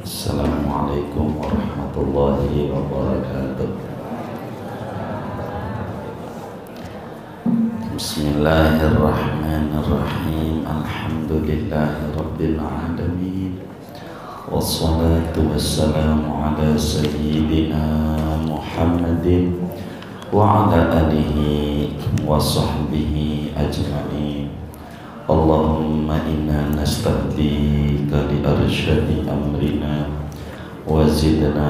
Assalamualaikum warahmatullahi wabarakatuh. Bismillahirrahmanirrahim. Alhamdulillahi rabbil alamin. Wassalatu wassalamu ala sayyidina Muhammadin wa ala alihi wa sahbihi ajma'in. Allahumma inna nasta'dika li arsyadi amrina wa zidna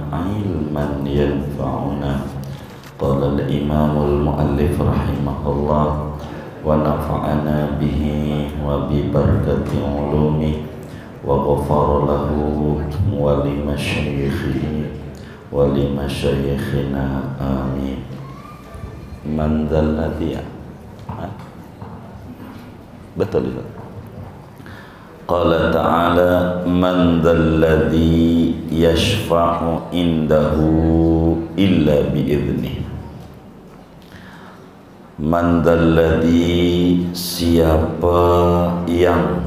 ilman yanfa'una. Qala al-imamul muallif rahimahullah wa nafa'ana bihi wa bi barakati ulumi wa ghafara lahu wa li masyayikhihi wa li masyayikhina amin. Man dzal ladzi betul itu. Qala ta'ala man dzalladzi yashfa'u indahu illa bi'idnih. Man dzalladzi, siapa yang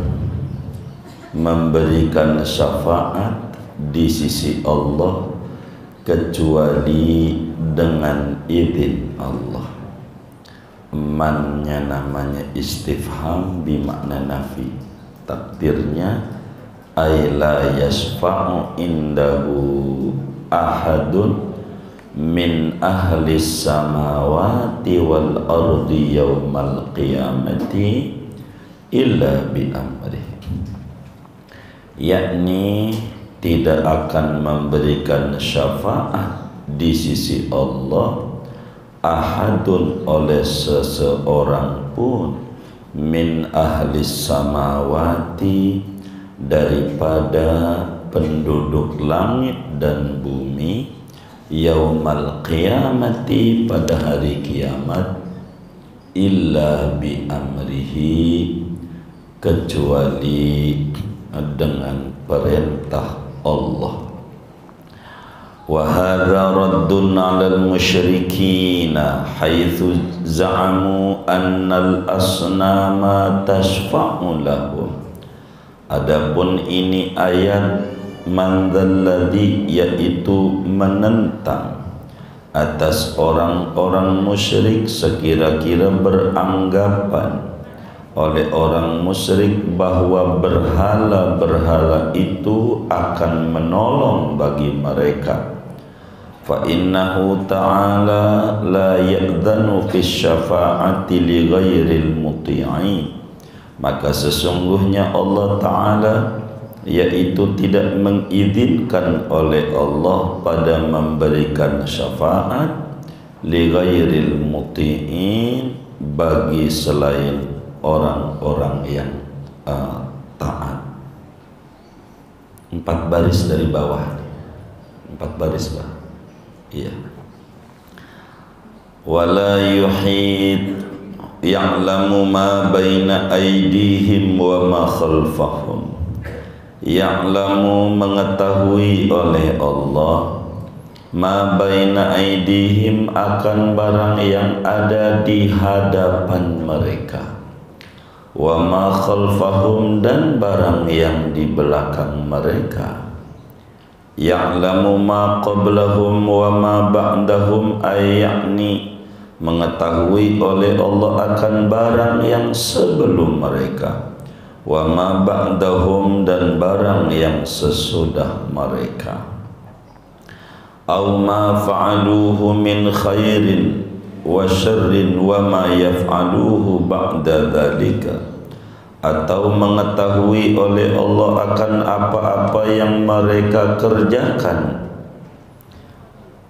memberikan syafaat di sisi Allah kecuali dengan izin Allah. Mannya namanya istifham bimakna nafi, takdirnya ay la yasfa'u indahu ahadun min ahli samawati wal ardi yawmal qiyamati illa bi amrih, yakni tidak akan memberikan syafaat di sisi Allah ahadun, oleh seseorang pun, min ahli samawati, daripada penduduk langit dan bumi, yaumal qiyamati, pada hari kiamat, illa bi amrihi, kecuali dengan perintah Allah. Wa hadza raddun 'alal musyrikin haitsu za'amu annal asnama tashfa'u lahum. Adapun ini ayat man dzalladzi, yaitu menentang atas orang-orang musyrik, sekira-kira beranggapan oleh orang musyrik bahwa berhala-berhala itu akan menolong bagi mereka. Fa innahu ta'ala la ya'dhanu fi syafa'ati li ghairil muti'in. Maka sesungguhnya Allah Ta'ala yaitu tidak mengizinkan oleh Allah pada memberikan syafaat li ghairil muti'in, bagi selain orang-orang yang taat. 4 baris dari bawah, 4 baris bawah. Iya. Wala yuhit ya'lamu ma baina aydihim wa ma khalfahum. Ya'lamu, mengetahui oleh Allah, ma baina aydihim, akan barang yang ada di hadapan mereka, wa ma khalfahum, dan barang yang di belakang mereka. Ya'lamu ma qablahum wa ma ba'dahum, ay yakni mengetahui oleh Allah akan barang yang sebelum mereka, wa ma ba'dahum, dan barang yang sesudah mereka. Aw ma fa'aluhu min khairin wa syarrin wa ma yaf'aluhu ba'da dzalika, atau mengetahui oleh Allah akan apa-apa yang mereka kerjakan,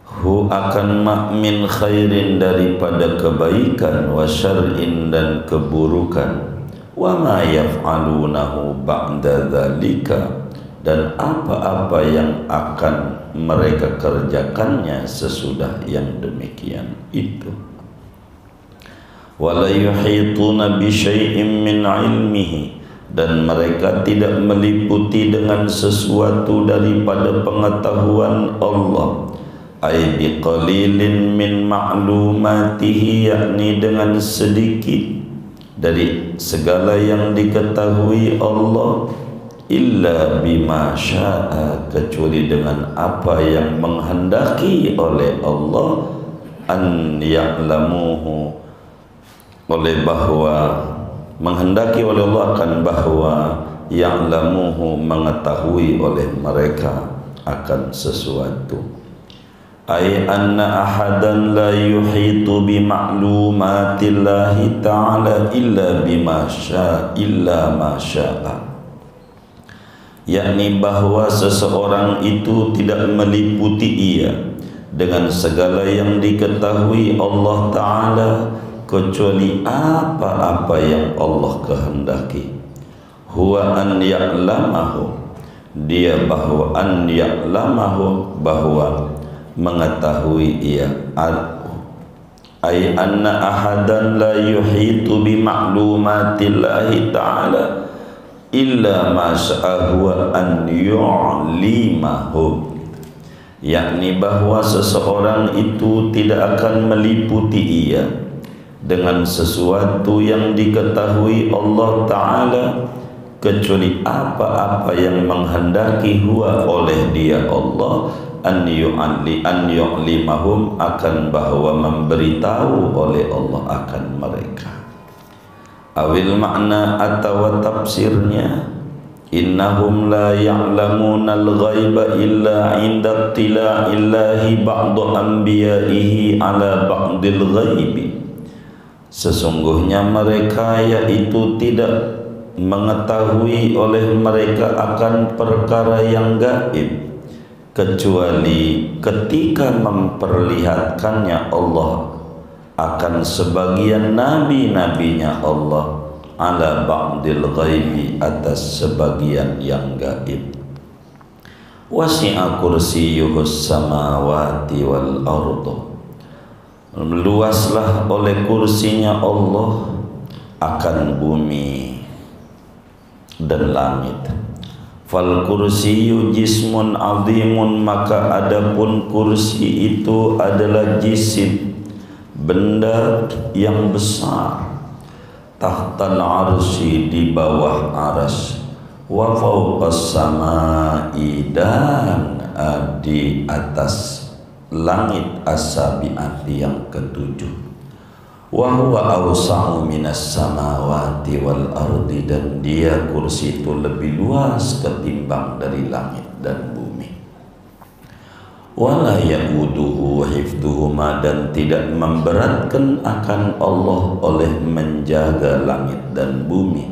hu akan min khairin, daripada kebaikan, wa syarrin, dan keburukan, wa ma yaf'alunahu ba'da dzalika, dan apa-apa yang akan mereka kerjakannya sesudah yang demikian itu. Wala yuhituna bi syai'in min ilmihi, dan mereka tidak meliputi dengan sesuatu daripada pengetahuan Allah, ay bi qalilin min ma'lumatihi, yakni dengan sedikit dari segala yang diketahui Allah, illa bima syaa, kecuali dengan apa yang menghendaki oleh Allah, an ya'lamuhu, oleh bahwa menghendaki oleh Allah akan bahwa ya'lamuhu, mengetahui oleh mereka akan sesuatu. Ay anna ahadan la yuhitu bi ma'lumatillahi ta'ala illa bima syaa illa ma syaa, yakni bahwa seseorang itu tidak meliputi ia dengan segala yang diketahui Allah Ta'ala kecuali apa-apa yang Allah kehendaki. Huwa an ya'lamahu, dia bahwa an ya'lamahu, bahwa mengetahui ia. Ay anna ahadan la yuhitu bi ma'lumatillahi ta'ala illa ma sa'ahu an yu'limahu, yakni bahwa seseorang itu tidak akan meliputi ia dengan sesuatu yang diketahui Allah Ta'ala kecuali apa-apa yang menghendaki huwa oleh dia Allah an yu'limahum, akan bahwa memberitahu oleh Allah akan mereka. Awil makna atau tafsirnya, innahum la ya'lamuna al-ghaiba illa 'inda tila'illahi ba'du anbiya'ihi ala ba'dil ghaibi, sesungguhnya mereka yaitu tidak mengetahui oleh mereka akan perkara yang gaib kecuali ketika memperlihatkannya Allah akan sebagian nabi-nabinya Allah ala ba'dil ghaibi, atas sebagian yang gaib. Wasi'a kursiyuhus samawati wal ardu, luaslah oleh kursinya Allah akan bumi dan langit. Fal kursiyu jismun azimun, maka adapun kursi itu adalah jisim, benda yang besar, tahtal arsy, di bawah aras, wa fawqas samai, dan di atas langit as-sabi'ati, yang ketujuh. Wa huwa awsa'u minas samawati wal ardi, dan dia kursi itu lebih luas ketimbang dari langit dan bumi. Wala ya'uduhu hifduhuma, dan tidak memberatkan akan Allah oleh menjaga langit dan bumi.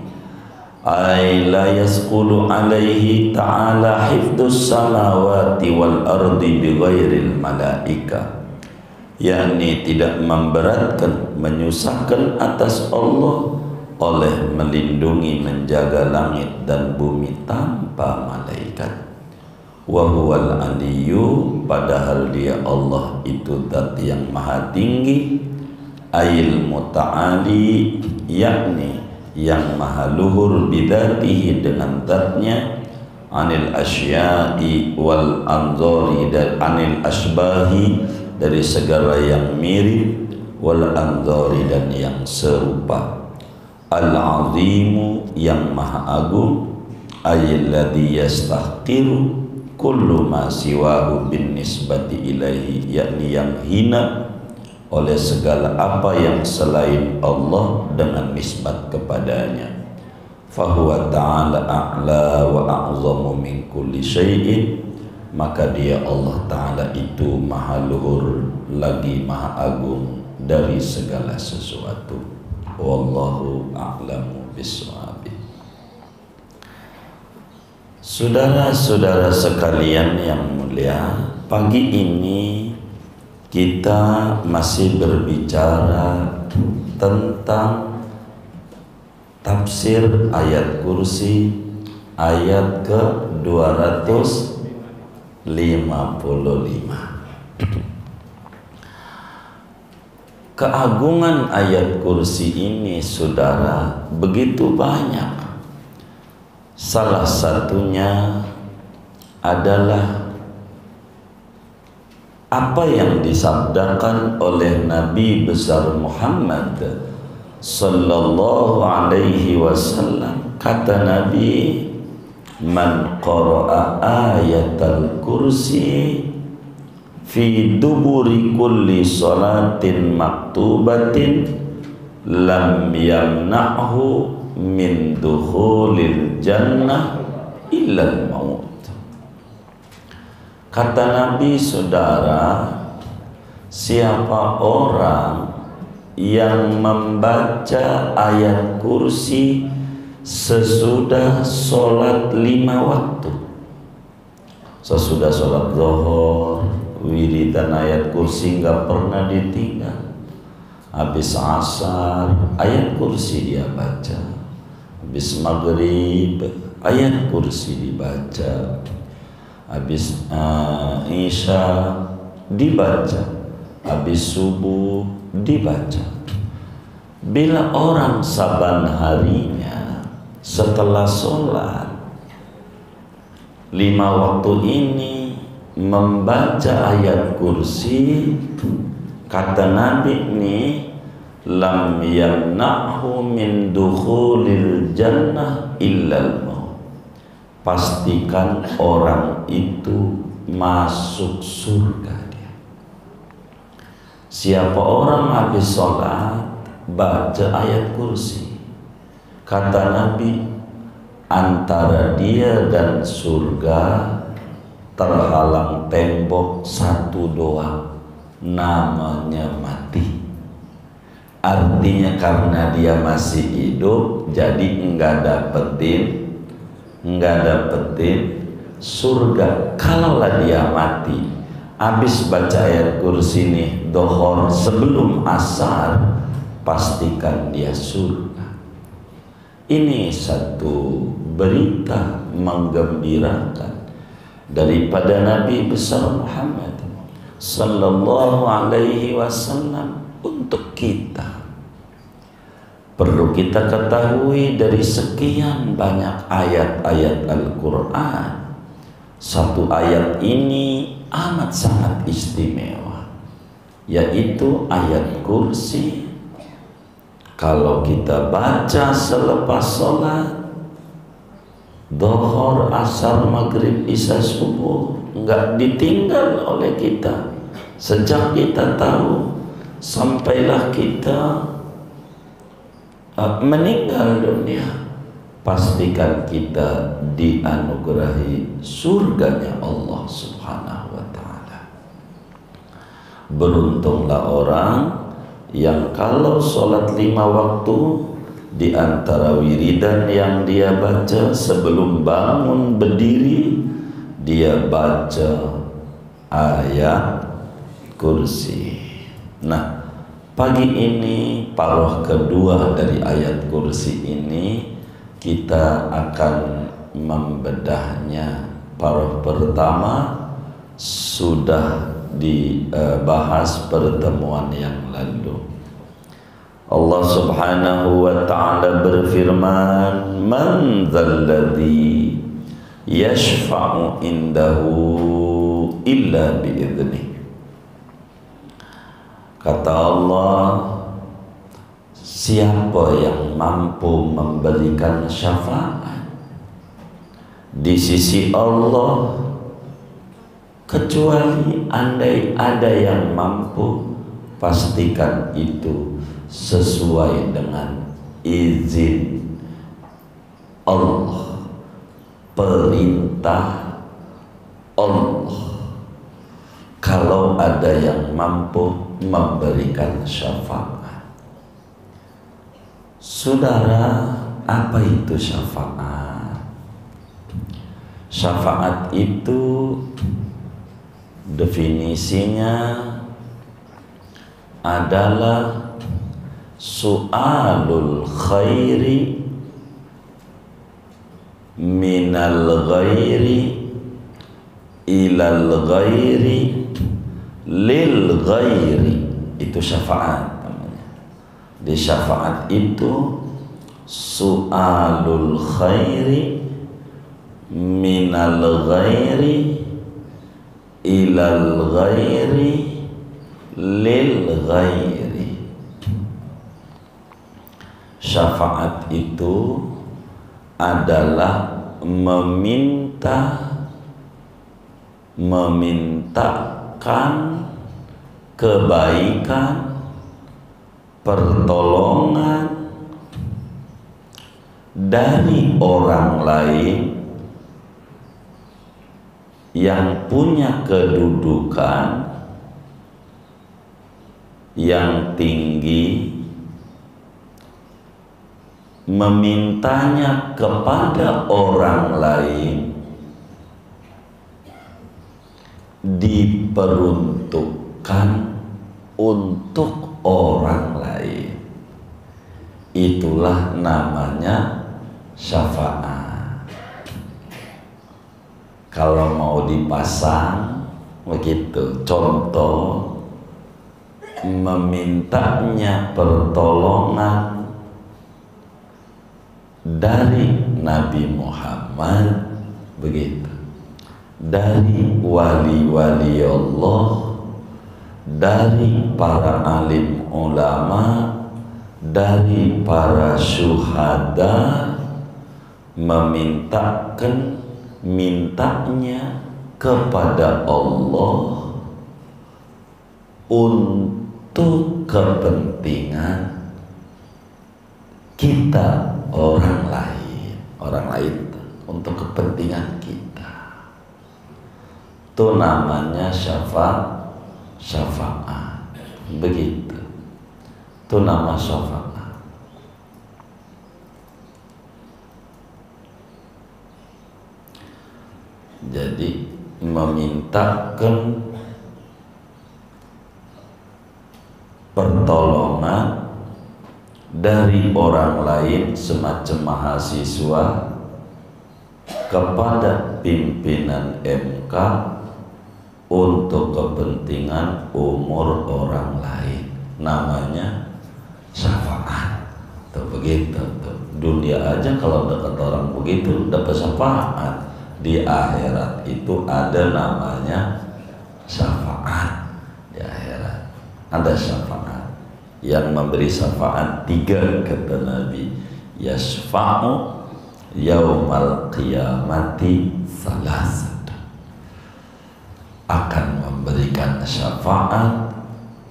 Ay la yasqulu alaihi ta'ala hifdus samawati wal ardi bi ghairil malaika, yakni tidak memberatkan, menyusahkan atas Allah oleh melindungi, menjaga langit dan bumi tanpa malaikat. Wa huwal aliyyu, padahal dia Allah itu zat yang maha tinggi, ayil muta'ali, yakni yang maha luhur bidzatihi, dengan zatnya, anil asya'i wal anzari, dan anil asbahi, dari segala yang mirip, wal anzari, dan yang serupa, al-azimu, yang maha agung, ayyalladzi yastahqiru kullu ma siwahu bin nisbati ilaihi, yakni yang hina oleh segala apa yang selain Allah dengan nisbat kepadanya. Fahuwa ta'ala a'la wa a'zamu min kulli syai'in, maka dia Allah Ta'ala itu maha luhur lagi maha agung dari segala sesuatu. Wallahu a'lamu bissawab. Saudara-saudara sekalian yang mulia, pagi ini kita masih berbicara tentang tafsir ayat kursi, ayat ke-255. Keagungan ayat kursi ini, saudara, begitu banyak. Salah satunya adalah apa yang disabdakan oleh Nabi besar Muhammad sallallahu alaihi wasallam. Kata Nabi, man qara'a ayatal kursi fi duburi kulli salatin maktubatin lam yamna'hu min dukhulil jannah illal maut. Kata Nabi, saudara, siapa orang yang membaca ayat kursi sesudah sholat 5 waktu, sesudah sholat zuhur, wiridan ayat kursi nggak pernah ditinggal. Habis asar ayat kursi dia baca, habis maghrib ayat kursi dibaca, habis isya dibaca, habis subuh dibaca. Bila orang saban harinya setelah sholat 5 waktu ini membaca ayat kursi, kata Nabi ini, lam yamna'hu min dukhulil jannah illal maut. Pastikan orang itu masuk surga dia. Siapa orang habis sholat baca ayat kursi, kata Nabi, antara dia dan surga terhalang tembok satu doang, namanya mati. Artinya karena dia masih hidup, jadi enggak dapetin surga. Kalaulah dia mati habis baca ayat kursi nih dohor sebelum asar, pastikan dia surga. Ini satu berita menggembirakan daripada Nabi besar Muhammad sallallahu alaihi wasallam untuk kita. Perlu kita ketahui dari sekian banyak ayat-ayat Al-Quran, satu ayat ini amat sangat istimewa, yaitu ayat kursi. Kalau kita baca selepas sholat Dhuhr, asar, maghrib, isya, subuh, enggak ditinggal oleh kita sejak kita tahu sampailah kita meninggal dunia. Pastikan kita dianugerahi surganya Allah Subhanahu wa ta'ala. Beruntunglah orang yang kalau sholat 5 waktu, di antara wiridan yang dia baca sebelum bangun berdiri, dia baca ayat kursi. Nah, pagi ini paruh kedua dari ayat kursi ini kita akan membedahnya. Paruh pertama sudah dibahas pertemuan yang lalu. Allah Subhanahu wa ta'ala berfirman, man dzalladzi yashfa'u indahu illa bi'idnih. Kata Allah, siapa yang mampu memberikan syafaat di sisi Allah kecuali andai ada yang mampu, pastikan itu sesuai dengan izin Allah, perintah Allah. Kalau ada yang mampu memberikan syafaat. Saudara, apa itu syafaat? Syafaat itu definisinya adalah su'alul khairi minal ghairi ilal ghairi lil ghairi. Itu syafaat namanya. Di syafaat itu su'alul khairi minal ghairi ilal ghairi lil ghairi. Syafaat itu adalah memintakan kebaikan, pertolongan dari orang lain yang punya kedudukan yang tinggi, memintanya kepada orang lain, diperuntukkan untuk orang lain. Itulah namanya syafaat. Kalau mau dipasang begitu, contoh memintanya pertolongan dari Nabi Muhammad, begitu, dari wali-wali Allah, dari para alim ulama, dari para syuhada, mintanya kepada Allah untuk kepentingan kita, orang lain untuk kepentingan kita. Itu namanya syafaat. Begitu. Itu nama syafaat. Jadi memintakan pertolongan dari orang lain semacam mahasiswa kepada pimpinan MK untuk kepentingan umur orang lain, namanya syafaat. Tuh begitu tuh. Dunia aja kalau dekat orang begitu dapat syafaat. Di akhirat itu ada namanya syafaat. Di akhirat ada syafaat. Yang memberi syafaat 3 kata Nabi, yasfa'u yaumal qiyamati salasat, akan memberikan syafaat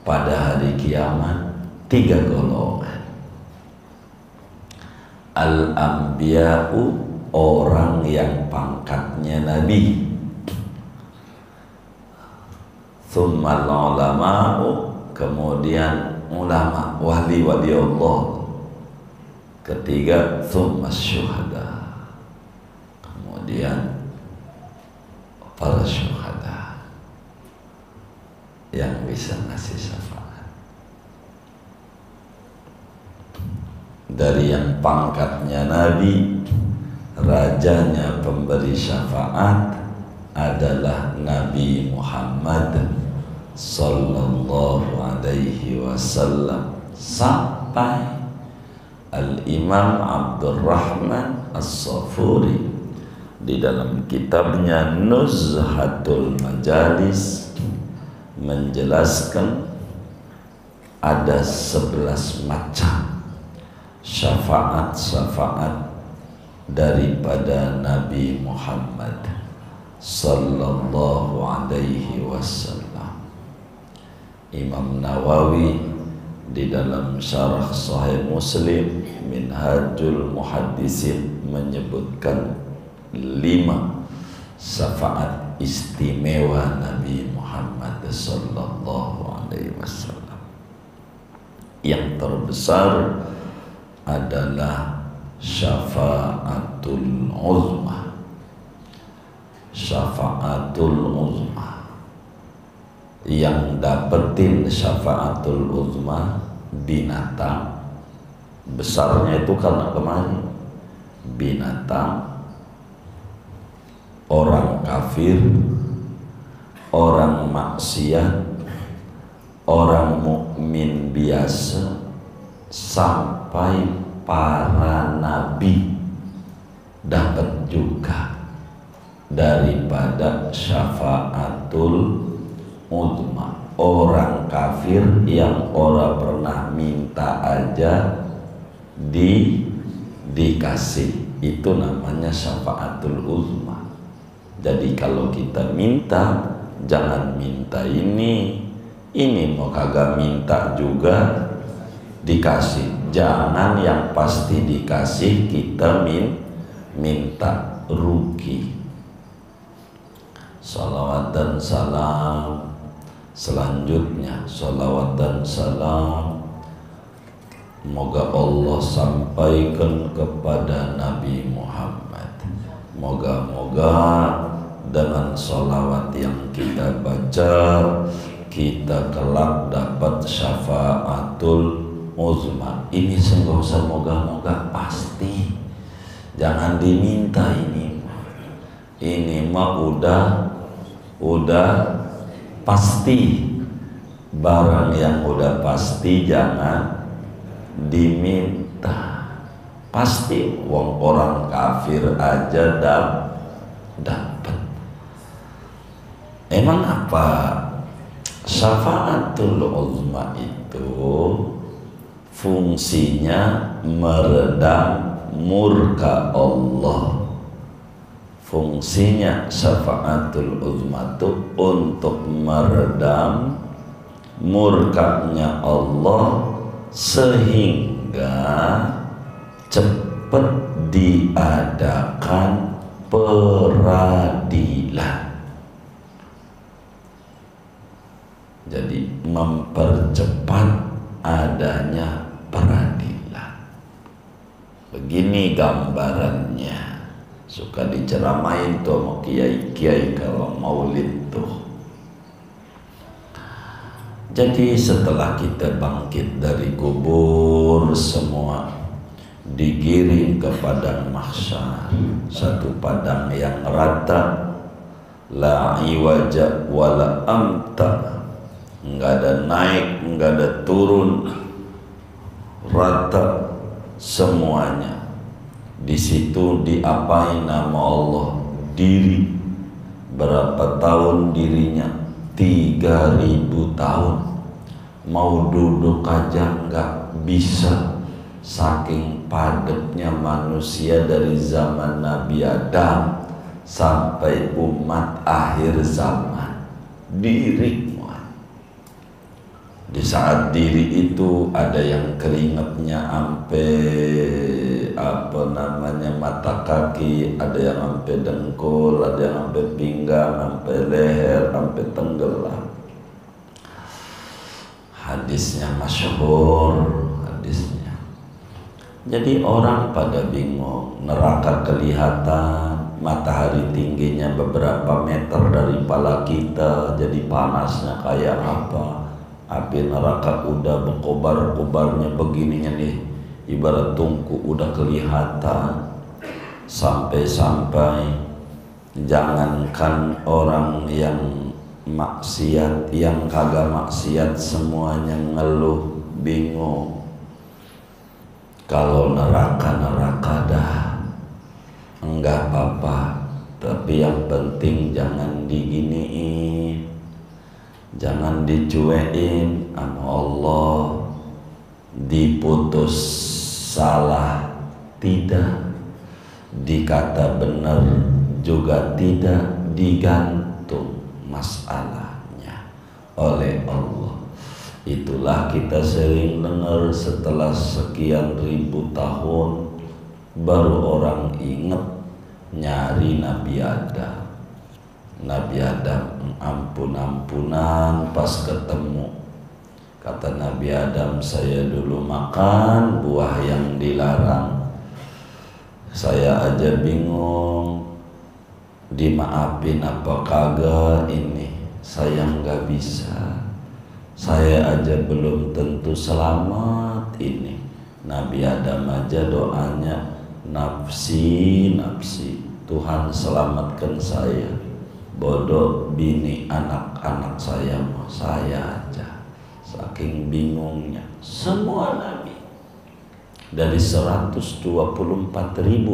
pada hari kiamat 3 golongan. Al-anbiya'u, orang yang pangkatnya Nabi. Tsummal ulama'u, kemudian ulama, wali-wali Allah. Ketiga, tsummas syuhada, kemudian para syuhada yang bisa ngasih syafaat. Dari yang pangkatnya Nabi, rajanya pemberi syafaat adalah Nabi Muhammad sallallahu alaihi wasallam, sampai Al-Imam Abdurrahman As-Safuri di dalam kitabnya Nuzhatul Majalis menjelaskan ada 11 macam syafaat-syafaat daripada Nabi Muhammad sallallahu alaihi wasallam. Imam Nawawi di dalam syarah Sahih Muslim Minhajul Muhaddisin menyebutkan 5 syafaat istimewa Nabi Muhammad sallallahu alaihi wasallam. Yang terbesar adalah syafaatul uzma. Syafaatul uzma, yang dapetin syafaatul uzma binatang. Besarnya itu karena kemarin binatang, orang kafir, orang maksiat, orang mukmin biasa, sampai para nabi dapat juga daripada syafaatul uzma. Orang kafir yang orang pernah minta aja dikasih. itu namanya syafaatul uzma. Jadi kalau kita minta, jangan minta ini mau kagak minta juga dikasih. Jangan yang pasti dikasih kita minta, rugi. Salawat dan salam selanjutnya, salawat dan salam moga Allah sampaikan kepada Nabi Muhammad. Moga-moga dengan salawat yang kita baca, kita kelak dapat syafaatul uzma. Ini sungguh semoga-moga pasti. Jangan diminta ini. Ini mah udah pasti. Barang yang udah pasti jangan diminta. Pasti wong orang kafir aja dapat. Emang apa syafaatul uzma itu? Fungsinya meredam murka Allah. Fungsinya syafaatul uzma itu untuk meredam murkanya Allah sehingga cepat diadakan peradilan. Jadi mempercepat adanya peradilan. Begini gambarannya. Suka diceramain tuh sama kiai-kiai kalau maulid tuh. Jadi setelah kita bangkit dari kubur, semua digiring ke padang mahsyar, satu padang yang rata, la iwaja wala amta, enggak ada naik, enggak ada turun, rata semuanya. Di situ diapain nama Allah? Diri. Berapa tahun dirinya? 3.000 tahun. Mau duduk aja nggak bisa, saking padatnya manusia dari zaman Nabi Adam sampai umat akhir zaman. Diri. Di saat diri itu ada yang keringatnya sampai mata kaki, ada yang sampai dengkul, ada yang sampai pinggang, sampai leher, sampai tenggelam. Hadisnya masyhur, hadisnya. Jadi orang pada bingung, neraka kelihatan, matahari tingginya beberapa meter dari kepala kita, jadi panasnya kayak apa? Api neraka udah berkobar-kobarnya begininya nih, ibarat tungku udah kelihatan. Sampai-sampai jangankan orang yang maksiat, yang kagak maksiat semuanya ngeluh, bingung. Kalau neraka dah, enggak apa-apa, tapi yang penting jangan diginiin, jangan dicuekin sama Allah, diputus salah tidak, dikata benar juga tidak, digantung masalahnya oleh Allah. Itulah kita sering dengar setelah sekian ribu tahun baru orang ingat nyari Nabi Adam. Nabi Adam ampun-ampunan pas ketemu. Kata Nabi Adam, saya dulu makan buah yang dilarang. Saya aja bingung, dimaafin apa kagak ini. Saya nggak bisa. Saya aja belum tentu selamat ini. Nabi Adam aja doanya, nafsi, nafsi, Tuhan selamatkan saya. Bodoh bini anak-anak saya mau saya aja. Saking bingungnya. Semua nabi dari 124.000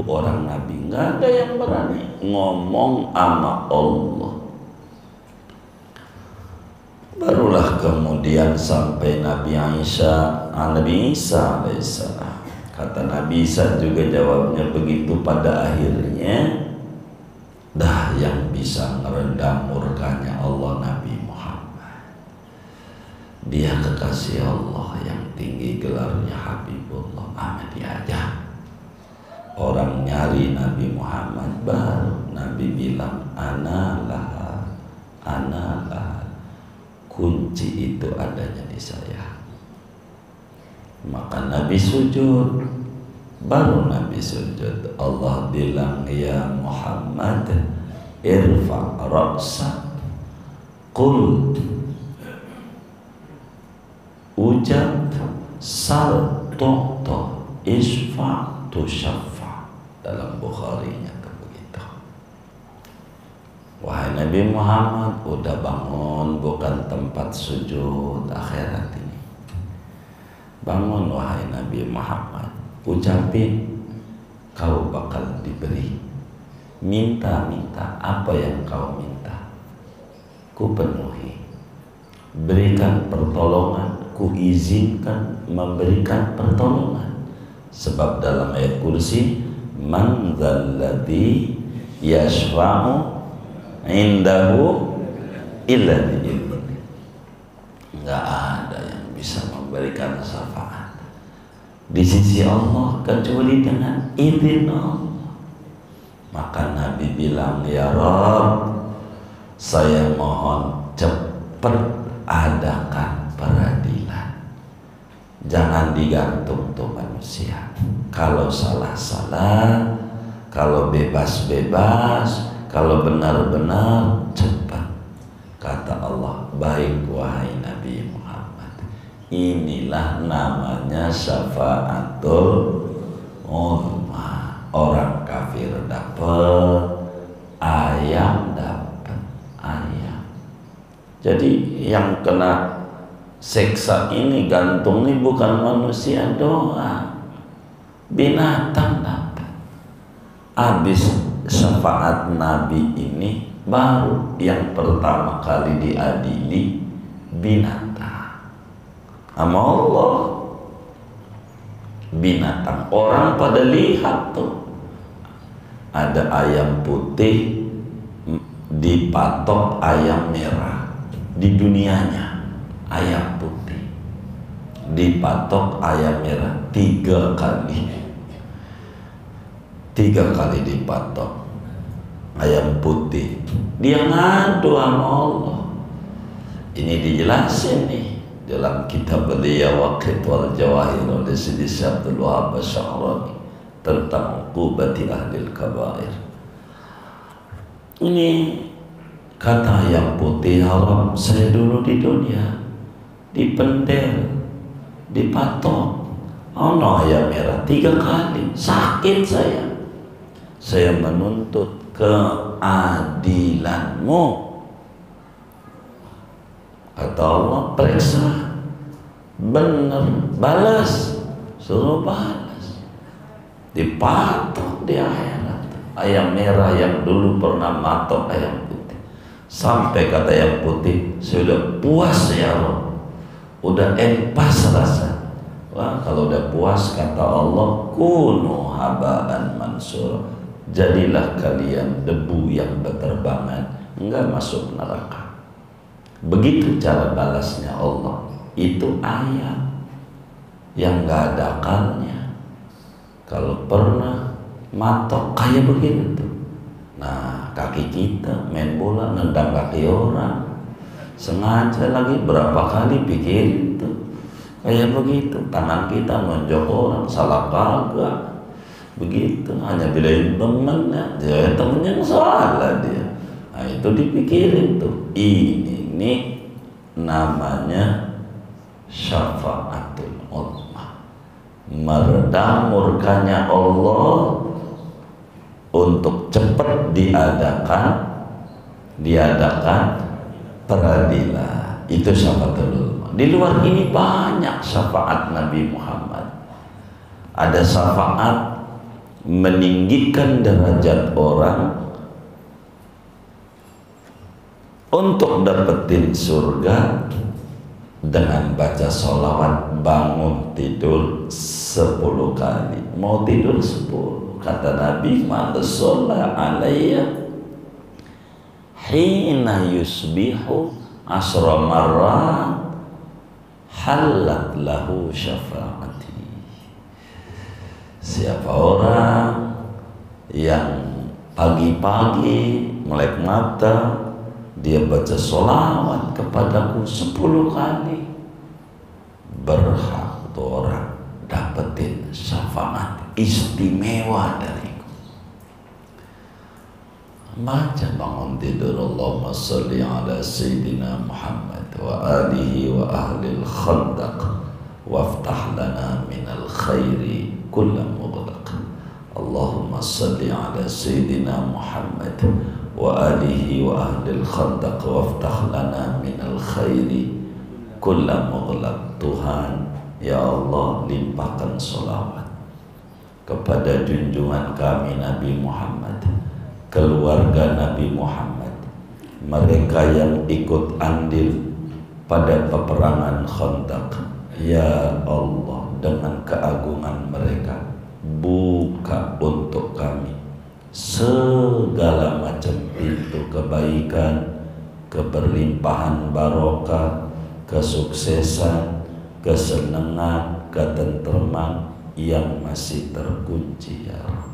orang nabi, nggak ada yang berani ngomong sama Allah. Barulah kemudian sampai Nabi Isa alaihissalam. Kata Nabi Isa juga jawabnya begitu. Pada akhirnya dah yang bisa meredam murkanya Allah Nabi Muhammad. Dia kekasih Allah yang tinggi gelarnya Habibullah. Dia aja orang nyari Nabi Muhammad, baru Nabi bilang ana laha, kunci itu adanya di saya. Maka Nabi sujud, baru Nabi sujud. Allah bilang, ya Muhammad irfa' ra'sak, qul, ucap, sal tu'ta, isfa' tushaffa. Dalam Bukhari-nya begitu. Wahai Nabi Muhammad, udah bangun, bukan tempat sujud akhirat ini. Bangun wahai Nabi Muhammad, ucapin kau bakal diberi. Minta-minta apa yang kau minta, ku penuhi. Berikan pertolongan, ku izinkan memberikan pertolongan. Sebab dalam ayat kursi, man dzalladzi yashfa'u indahu illa bi'idznihi. Enggak ada yang bisa memberikan syafaat di sisi Allah kecuali dengan izin Allah. Maka Nabi bilang, ya Rabb, saya mohon cepat adakan peradilan. Jangan digantung tuh manusia. Kalau salah-salah, kalau bebas-bebas, kalau benar-benar, cepat. Kata Allah, baik wahai Nabi Muhammad. Inilah namanya syafaatul uzma. Orang kafir dapat, ayam dapat ayam. Jadi yang kena seksa ini, gantung ini bukan manusia doang, binatang dapat. Habis syafaat Nabi ini, baru yang pertama kali diadili binatang sama Allah. Binatang, orang pada lihat tuh, ada ayam putih dipatok ayam merah. Di dunianya ayam putih dipatok ayam merah 3 kali dipatok ayam putih. Dia ngadu sama Allah. Ini dijelasin nih dalam kitab beliau Waqit wal Jawahir oleh Sidi Abdul Wahab Asy-Sya'rani tentang uqubati ahlil kabair. Ini kata ayam putih haram. Saya dulu di dunia dipendel, dipatok, ono ayam merah 3 kali, sakit saya. Saya menuntut keadilanmu. Kata Allah, periksa, benar, balas, suruh balas. Dipatok di akhirat ayam merah yang dulu pernah matok ayam putih. Sampai kata ayam putih, sudah puas ya Allah, udah empas rasa. Wah, kalau udah puas, kata Allah, kunu habaan mansur, jadilah kalian debu yang berterbangan, enggak masuk neraka. Begitu cara balasnya Allah. Itu ayam yang enggak ada akalnya. Kalau pernah matok kayak begitu, nah kaki kita main bola nendang kaki orang, sengaja lagi berapa kali pikirin tuh kayak begitu. Tangan kita nonjok orang, salah kagak begitu, hanya bilain temennya, dia temennya yang salah dia. Nah itu dipikirin tuh. Ini namanya syafaatul uzma, meredam murkanya Allah untuk cepat diadakan peradilan. Itu syafaatul uzma. Di luar ini banyak syafaat Nabi Muhammad. Ada syafaat meninggikan derajat orang untuk dapetin surga dengan baca sholawat bangun tidur 10 kali. Mau tidur 10, kata Nabi, man shalla alayya hina yusbihu asra marrat halat lahu syafaati. Siapa orang yang pagi-pagi melek mata dia baca sholawat kepadaku 10 kali, berhak tuh orang dapetin syafaat istimewa dariku. Baca bangun tidur, Allahumma salli ala Sayyidina Muhammad wa alihi wa ahlil khandaq waftah lana minal khairi kulla mughlaq. Allahumma salli ala Sayyidina Muhammad wa alihi wa ahlil khandaq waftah lana minal khairi kulla mughlaq. Tuhan, ya Allah, limpahkan sholawat kepada junjungan kami Nabi Muhammad, keluarga Nabi Muhammad, mereka yang ikut andil pada peperangan Khandaq. Ya Allah, dengan keagungan mereka, buka untuk kami segala macam pintu kebaikan, keberlimpahan barokah, kesuksesan, kesenangan, ketentraman yang masih terkunci, ya Rabb.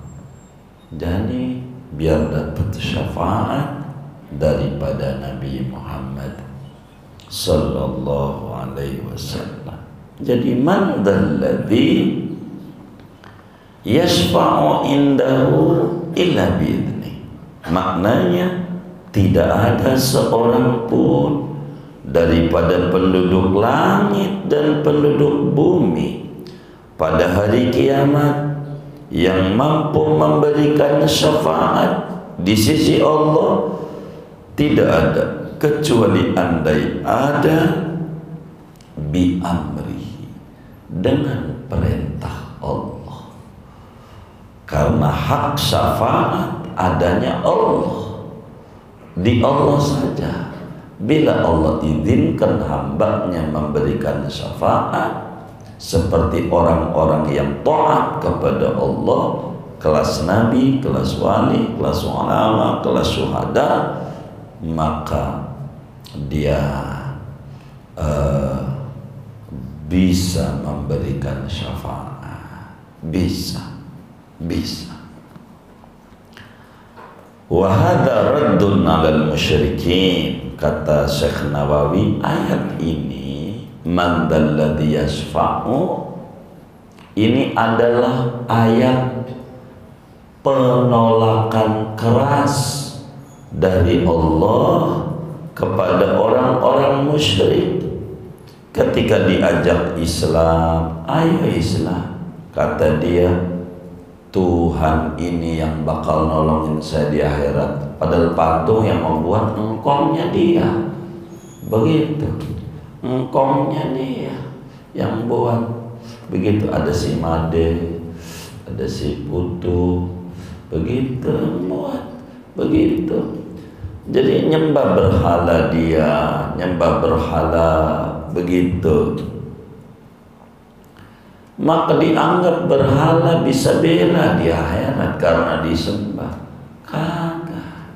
Jadi biar dapat syafaat daripada Nabi Muhammad sallallahu alaihi wasallam. Jadi man dzalladzi yashfa'u indahu illa bi'idni. Maknanya tidak ada seorang pun daripada penduduk langit dan penduduk bumi pada hari kiamat yang mampu memberikan syafaat di sisi Allah. Tidak ada kecuali andai ada bi amrihi, dengan perintah Allah. Karena hak syafaat adanya Allah, di Allah saja. Bila Allah izinkan hambanya memberikan syafaat, seperti orang-orang yang taat kepada Allah, kelas nabi, kelas wali, kelas ulama, kelas syuhada, maka dia bisa memberikan syafaat. Bisa. Wa hadza raddun 'alal musyrikin. Kata Syekh Nawawi, ayat ini man dzalladzi yashfa'u, ini adalah ayat penolakan keras dari Allah kepada orang-orang musyrik ketika diajak Islam. Ayo Islam, kata dia, Tuhan ini yang bakal nolongin saya di akhirat. Padahal patung yang membuat engkongnya dia. Begitu, engkongnya dia yang buat. Begitu, ada si Made, ada si Putu, begitu buat. Begitu. Jadi nyembah berhala dia, nyembah berhala, begitu. Maka dianggap berhala bisa bela di akhirat karena disembah. Kagak.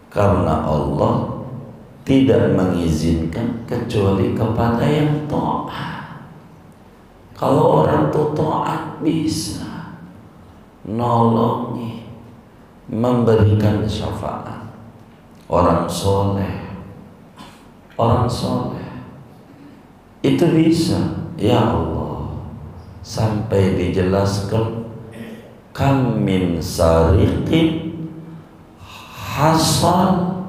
Karena Allah tidak mengizinkan kecuali kepada yang taat. Kalau orang itu taat bisa nolongi, memberikan syafaat. Orang soleh itu bisa, ya Allah, sampai dijelaskan kam min sariqin hasal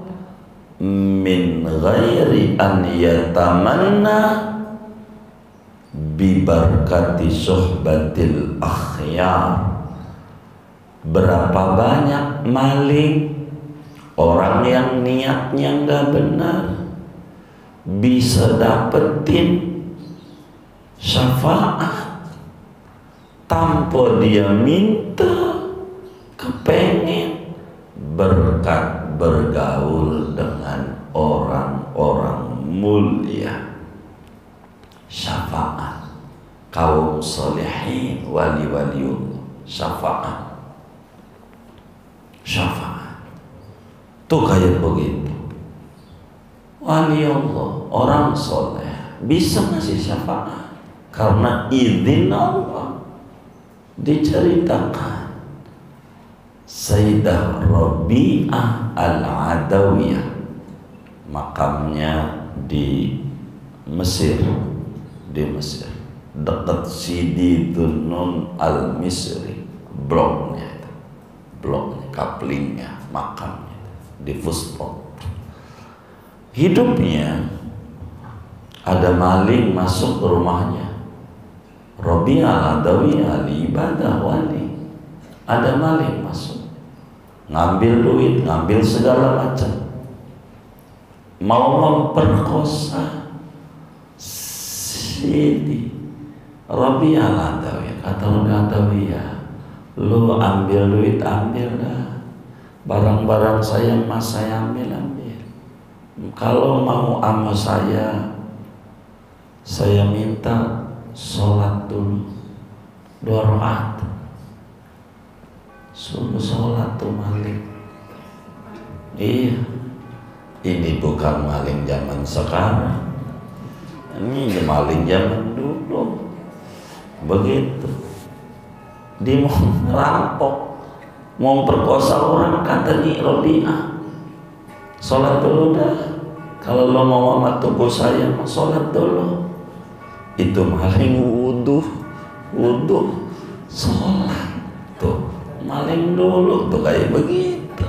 min ghairi an yatamanna bi barakati suhbatil akhyar. Berapa banyak maling, orang yang niatnya nggak benar, bisa dapetin syafaat tanpa dia minta, kepengen, berkat bergaul dengan orang-orang mulia. syafaat kaum solehin, wali-waliullah, syafaat tuh kayak begitu. Wali Allah, orang soleh bisa ngasih syafaat karena izin Allah. Diceritakan Sayyidah Rabi'ah Al-Adawiyah, makamnya di Mesir, dekat Sidi Dunun Al-Misri, bloknya, kaplingnya, makamnya di Fustot. Hidupnya ada maling masuk ke rumahnya. Rabi'ah Al-Adawiyah ibadah wali, ada maling masuk, ngambil duit, ngambil segala macam, mau memperkosa Sidi Rabi'ah Al-Adawiyah. Kata Rabi'ah Al-Adawiyah, lu ambil duit, ambil dah, barang-barang saya mas saya ambil. Kalau mau sama saya minta sholat dulu 2 rakaat. Suruh sholat tuh maling. Iya, ini bukan maling zaman sekarang, ini maling zaman dulu. Begitu dia mau merampok, mau perkosa orang, kata nih Rabi'ah, sholat dulu dah. Kalau lo mau sama tubuh saya, mau sholat dulu. Itu maling wudhu, sholat tuh maling dulu tuh kayak begitu.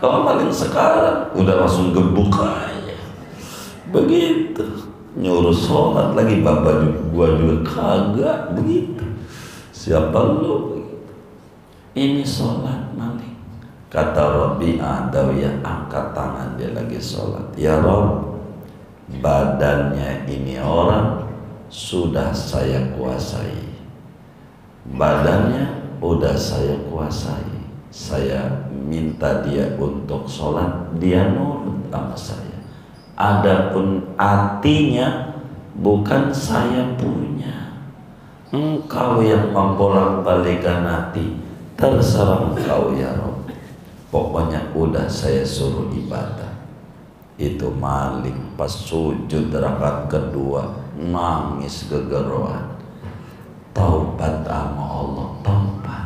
Kalau maling sekarang udah langsung gebuk aja begitu, nyuruh sholat lagi, bapak gua juga kagak begitu. Siapa lo begitu? Ini sholat maling. Kata Rabi'ah Adawiyah, angkat tangan, dia lagi sholat. Ya Rabb, badannya ini orang sudah saya kuasai, badannya udah saya kuasai. Saya minta dia untuk sholat, dia nurut sama saya. Adapun hatinya bukan saya punya. Engkau yang membolak-balikan hati, terserah engkau ya Rabb. Pokoknya udah saya suruh ibadah. Itu maling pas sujud rakaat kedua nangis gegeruan, taubat sama Allah, taubat.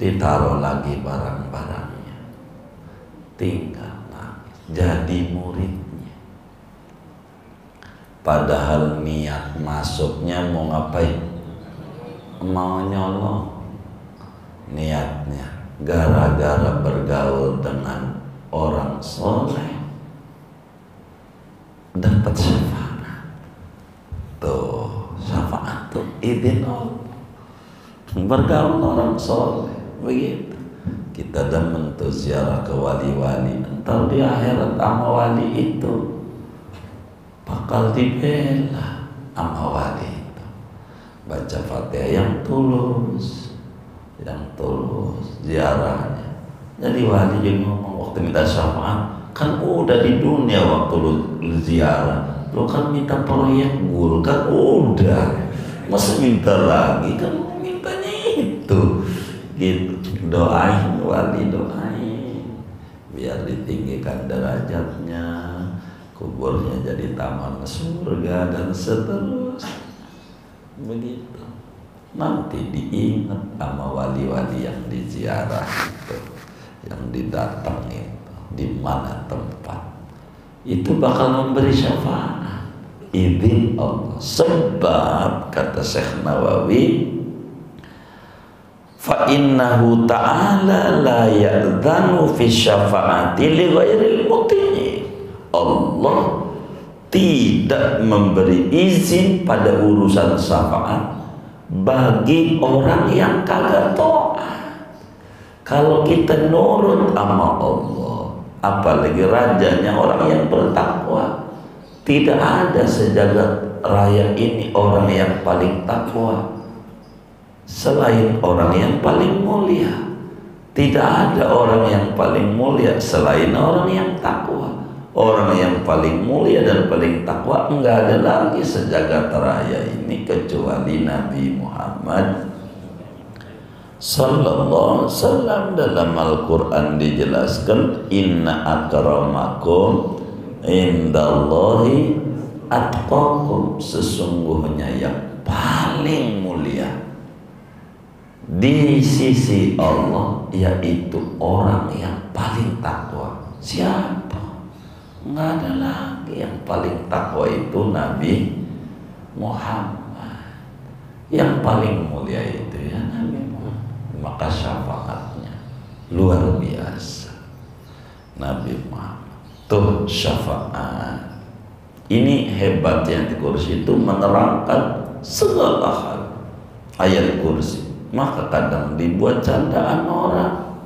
Ditaruh lagi barang-barangnya, tinggal nangis, jadi muridnya. Padahal niat masuknya mau ngapain? Mau nyolong. Niatnya gara-gara bergaul dengan orang soleh dapat syafaat. Tuh syafaat tuh izin Allah, bergaul orang soleh begitu. Kita demen tuh ziarah ke wali-wali, entar di akhirat sama wali itu bakal dibela sama wali itu. Baca Fatihah yang tulus, ziarahnya. Jadi wali juga ngomong waktu minta syafaat, kan udah di dunia waktu lu ziarah, lu kan minta proyek gul, kan udah, masa minta lagi, kan mintanya itu gitu. Doain wali, doain biar ditinggikan derajatnya, kuburnya jadi taman surga dan seterusnya begitu. Nanti diingat sama wali-wali yang diziarah itu, yang didatangi itu, di mana tempat itu bakal memberi syafaat, izin Allah. Sebab kata Syekh Nawawi, fa innahu ta'ala la ya'dzanu fi syafaati li ghairil muti'. Allah tidak memberi izin pada urusan syafaat bagi orang yang kagak taat. Kalau kita nurut sama Allah, apalagi rajanya orang yang bertakwa, tidak ada sejagat raya ini orang yang paling takwa selain orang yang paling mulia. Tidak ada orang yang paling mulia selain orang yang takwa. Orang yang paling mulia dan paling takwa enggak ada lagi sejagat raya ini kecuali Nabi Muhammad sallallahu alaihi wasallam. Dalam Al-Quran dijelaskan, inna akramakum indallahi atqakum, sesungguhnya yang paling mulia di sisi Allah yaitu orang yang paling takwa. Siapa? Nggak ada lagi yang paling takwa, itu Nabi Muhammad. Yang paling mulia itu ya Nabi Muhammad. Maka syafaatnya luar biasa. Nabi Muhammad tuh syafaat. Ini hebatnya di kursi itu, menerangkan segala hal. Ayat kursi maka kadang dibuat candaan orang.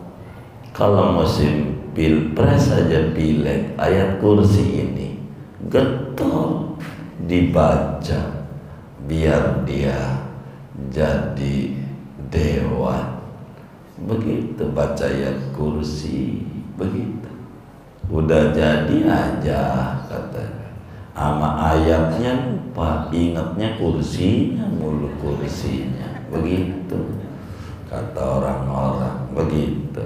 Kalau musim pilpres saja, pileg, ayat kursi ini getol dibaca biar dia jadi dewan. Begitu baca ayat kursi, begitu udah jadi aja katanya. Ama ayatnya lupa, ingatnya kursinya mulu, kursinya. Begitu kata orang-orang, begitu.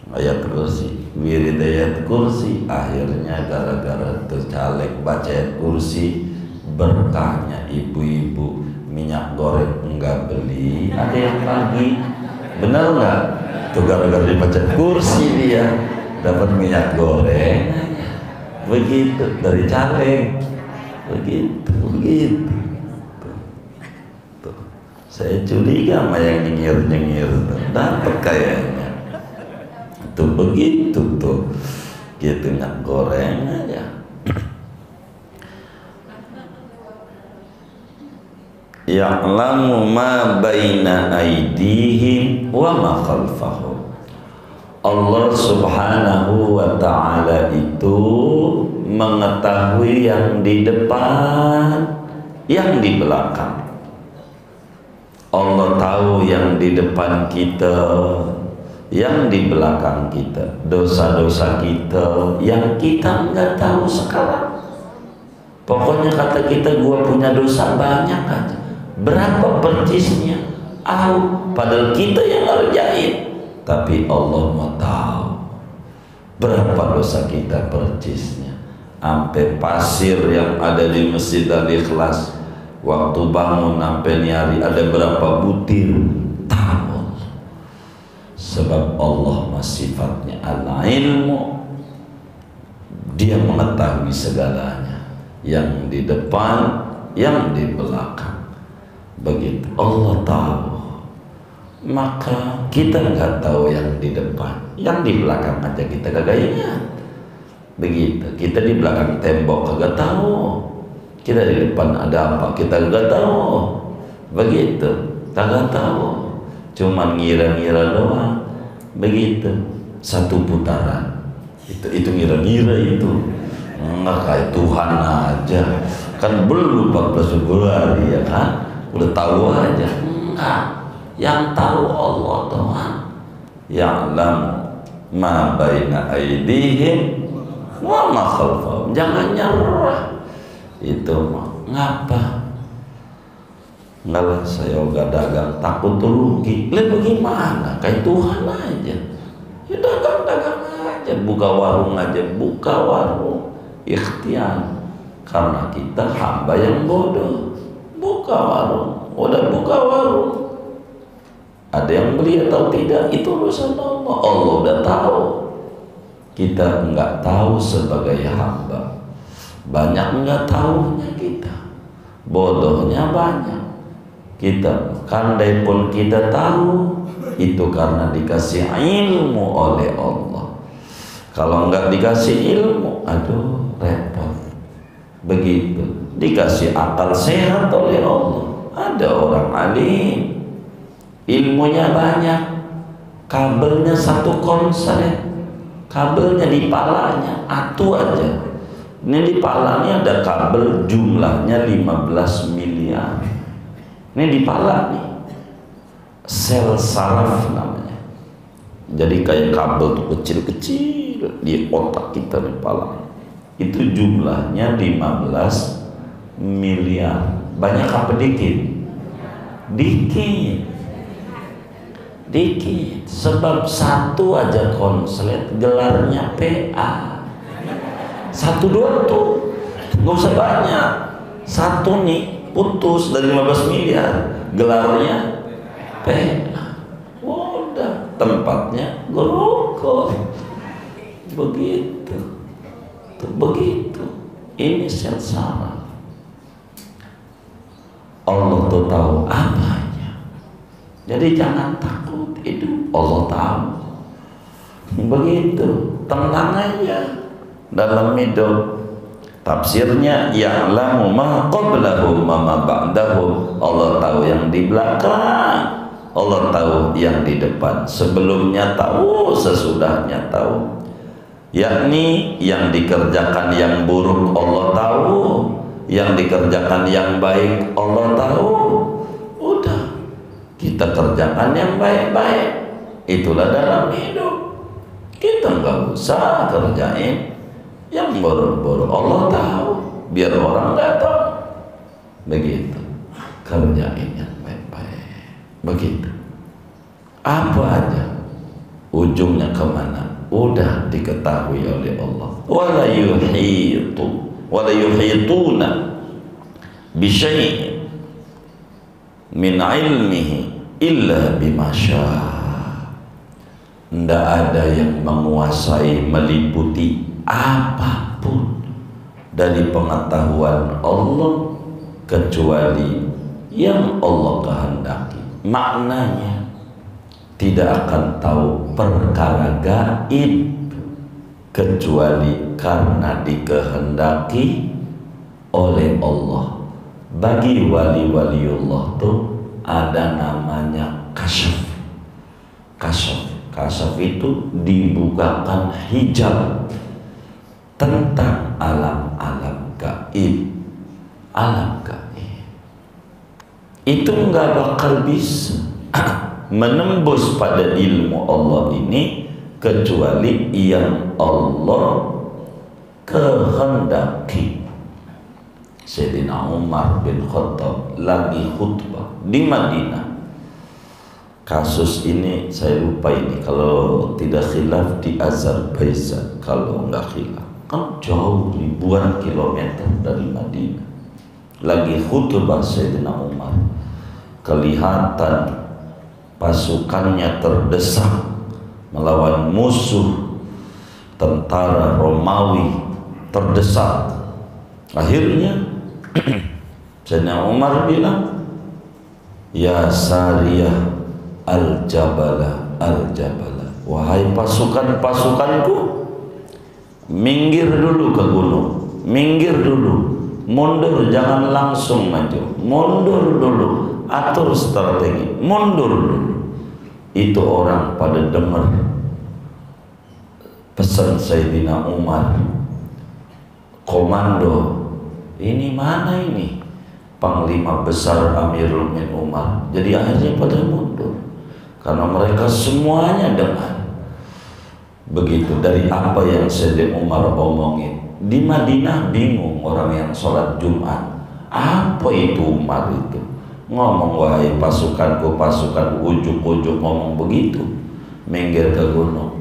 Ayat kursi, wirid ayat kursi, akhirnya gara-gara tuh caleg baca ayat kursi, berkahnya ibu-ibu minyak goreng enggak beli, ada yang pagi, benar enggak? Tuh gara-gara dibaca kursi dia dapat minyak goreng, begitu dari caleg, begitu. Tuh. Saya curiga sama yang nyengir dapat kayaknya. Tuh begitu tuh, gitu minyak goreng aja. Ya'lamu ma baina aydihim wa ma khalfahum. Allah subhanahu wa ta'ala itu mengetahui yang di depan, yang di belakang. Allah tahu yang di depan kita, yang di belakang kita, dosa-dosa kita yang kita nggak tahu sekarang. Pokoknya kata kita, gua punya dosa banyak aja. Berapa percisnya? Padahal kita yang ngerjain. Tapi Allah mau tahu berapa dosa kita percisnya. Sampai pasir yang ada di Masjid Al-Ikhlas, waktu bangun sampai nyari ada berapa butir, tahu. Sebab Allah sifatnya al-ilmu, dia mengetahui segalanya, yang di depan, yang di belakang. Begitu Allah tahu. Maka kita nggak tahu yang di depan, yang di belakang aja kita kagak ingat. Begitu, kita di belakang tembok kagak tahu, kita di depan ada apa kita kagak tahu. Begitu, kagak tahu, cuman ngira-ngira doang. Begitu, satu putaran itu ngira-ngira itu nggak kayak Tuhan aja kan, belum 14 Februari ya kan, udah tahu aja. Enggak, yang tahu Allah doang. Ya'lam ma baina aydihim wa ma khalfahum. Jangan nyerah. Itu mah ngapa? Enggak lah, saya udah dagang takut rugi. Lah bagaimana? Kayak Tuhan aja. Ya dagang-dagang aja, buka warung aja, buka warung. Ikhtiar. Karena kita hamba yang bodoh. Buka warung, udah buka warung. Ada yang beli atau tidak, itu urusan Allah. Allah udah tahu. Kita enggak tahu sebagai hamba. Banyak enggak tahunya kita. Bodohnya banyak. Kita kandai pun kita tahu, itu karena dikasih ilmu oleh Allah. Kalau enggak dikasih ilmu, aduh repot. Begitu. Dikasih akal sehat oleh Allah. Ada orang alim, ilmunya banyak, kabelnya satu konslet, kabelnya di palanya atu aja. Ini di palanya ada kabel jumlahnya 15 miliar. Ini di pala nih, sel saraf namanya. Jadi kayak kabel tuh kecil-kecil di otak kita nih pala. itu jumlahnya 15 miliar. Banyak apa dikit? Dikit. Dikit. Sebab satu aja konslet gelarnya PA. Satu dua tuh nggak usah banyak. Satu nih putus dari 15 miliar gelarnya PA. Udah tempatnya Grogol. Begitu. Begitu. Ini sengsara. Allah tuh tahu apanya. Jadi jangan takut, itu Allah tahu. Begitu, tenang aja dalam hidup. Tafsirnya ya'lamu ma qablahu ma ba'dahu. Allah tahu yang di belakang, Allah tahu yang di depan. Sebelumnya tahu, sesudahnya tahu. Yakni yang dikerjakan yang buruk Allah tahu, yang dikerjakan yang baik Allah tahu. Udah, kita kerjakan yang baik-baik. Itulah dalam hidup. Kita nggak usah kerjain yang buruk-buruk. Allah tahu, biar orang nggak tahu. Begitu, kerjain yang baik-baik. Begitu. Apa aja, ujungnya kemana? Udah diketahui oleh Allah. Wala yuhituna bisyai'in min ilmihi illa bima syaa. Tidak ada yang menguasai, meliputi apapun dari pengetahuan Allah kecuali yang Allah kehendaki. Maknanya tidak akan tahu perkara gaib kecuali karena dikehendaki oleh Allah. Bagi wali-waliullah tuh ada namanya kasyaf. Kasyaf itu dibukakan hijab tentang alam-alam gaib. Alam gaib itu nggak bakal bisa menembus pada ilmu Allah ini kecuali yang Allah kehendaki. Sayyidina Umar bin Khattab lagi khutbah di Madinah. Kasus ini saya lupa ini, kalau tidak khilaf di Azerbaijan, kalau enggak khilaf kan jauh ribuan kilometer dari Madinah. Lagi khutbah Sayyidina Umar, kelihatan pasukannya terdesak melawan musuh, tentara Romawi terdesak. Akhirnya Sayyidina Umar bilang, ya Sariyah al-Jabala, al-Jabala, wahai pasukan-pasukanku, minggir dulu ke gunung, minggir dulu, mundur, jangan langsung maju, mundur dulu, atur strategi, mundur dulu. Itu orang pada dengar pesan Sayyidina Umar, komando, ini mana ini Panglima Besar Amirul Mukminin Umar. Jadi akhirnya pada mundur karena mereka semuanya dengar. Begitu dari apa yang Sayyidina Umar omongin. Di Madinah bingung orang yang sholat Jumat. Apa itu Umar itu? Ngomong, wahai pasukanku, pasukan, ujuk-ujuk ngomong begitu, minggir ke gunung.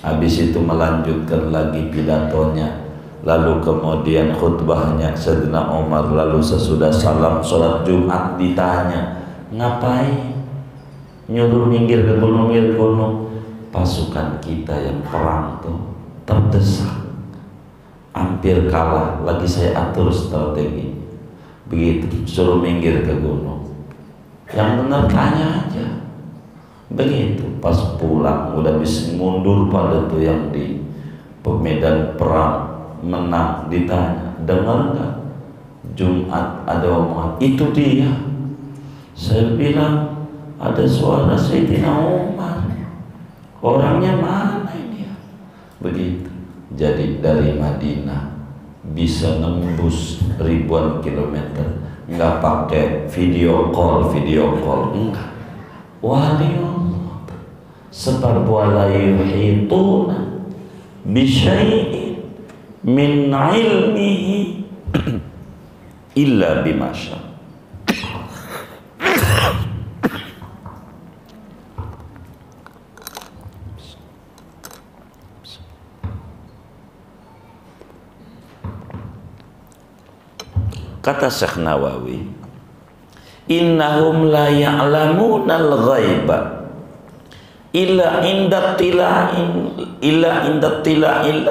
Habis itu melanjutkan lagi pidatonya, lalu kemudian khutbahnya Sayyidina Umar. Lalu sesudah salam sholat Jumat ditanya, ngapain nyuruh minggir ke gunung, minggir ke gunung? Pasukan kita yang perang tuh terdesak, hampir kalah, lagi saya atur strategi. Begitu suruh minggir ke gunung. Yang benar tanya aja. Begitu pas pulang udah bisa mundur pada tuh yang di medan perang menang, ditanya, dengar nggak Jumat ada omongan itu dia? Saya bilang ada suara Sayyidina Umar. Orangnya mana ini? Begitu. Jadi dari Madinah bisa nembus ribuan kilometer, nggak pakai video call enggak. Wali Allah. Sebab wala yuhituna bisyai'in min ilmihi illa bima syaa. Kata Syekh Nawawi, innahum la ya'lamuna al-ghaiba illa inda tila'in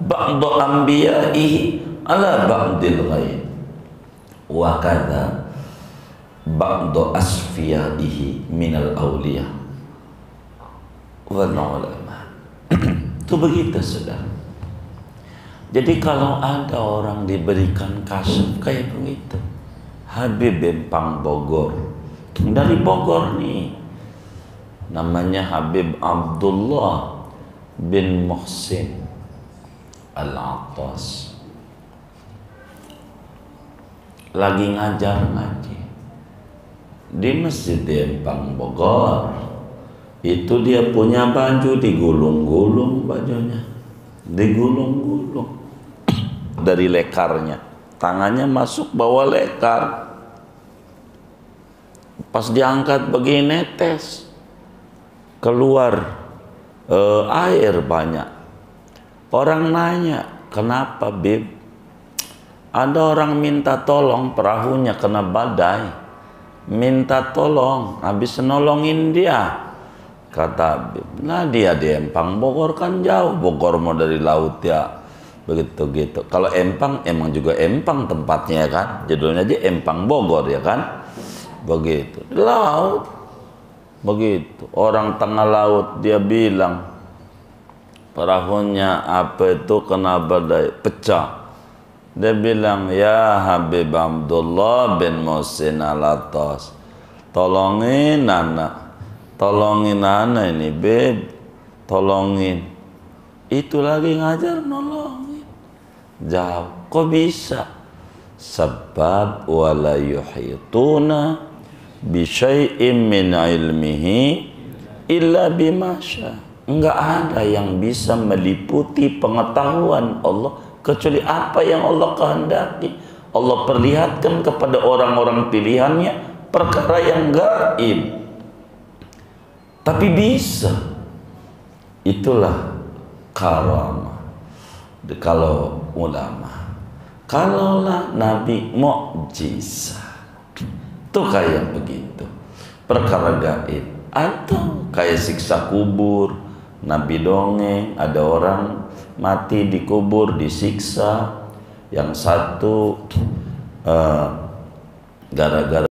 ba'du anbiya'ihi ala ba'dil ghaib wa kadha ba'du asfiya'ihi minal awliya wal ulama. Itu begitu, saudara. Jadi kalau ada orang diberikan kasyaf kayak begitu, Habib Empang Bogor, dari Bogor nih, namanya Habib Abdullah bin Muhsin Al-Attas, lagi ngaji di Masjid Empang Bogor. Itu dia punya baju digulung-gulung, bajunya digulung-gulung dari lekarnya, tangannya masuk bawah lekar, pas diangkat begini netes keluar air banyak. Orang nanya, kenapa Bib? Ada orang minta tolong, perahunya kena badai, minta tolong, habis nolongin dia. Kata Habib, nah dia di Empang Bogor kan jauh, Bogor mau dari laut ya, begitu gitu. Kalau Empang emang juga Empang tempatnya kan, judulnya aja Empang Bogor ya kan, begitu. Di laut, begitu. Orang tengah laut dia bilang, perahunya apa itu kena badai, pecah. Dia bilang, ya Habib Abdullah bin Muhsin Al-Attas, tolongin anak. Tolongin anak ini, Beb, tolongin. Itu lagi ngajar nolongin. Jawab, kok bisa? Sebab wala yuhituna bi syai'in min ilmihi illa bima syaa. Enggak ada yang bisa meliputi pengetahuan Allah kecuali apa yang Allah kehendaki. Allah perlihatkan kepada orang-orang pilihannya perkara yang gaib. Tapi bisa. Itulah karamah. Kalau ulama, kalaulah Nabi mukjizat, itu kayak begitu, perkara gaib. Atau kayak siksa kubur, Nabi dongeng, ada orang mati di kubur disiksa, yang satu gara-gara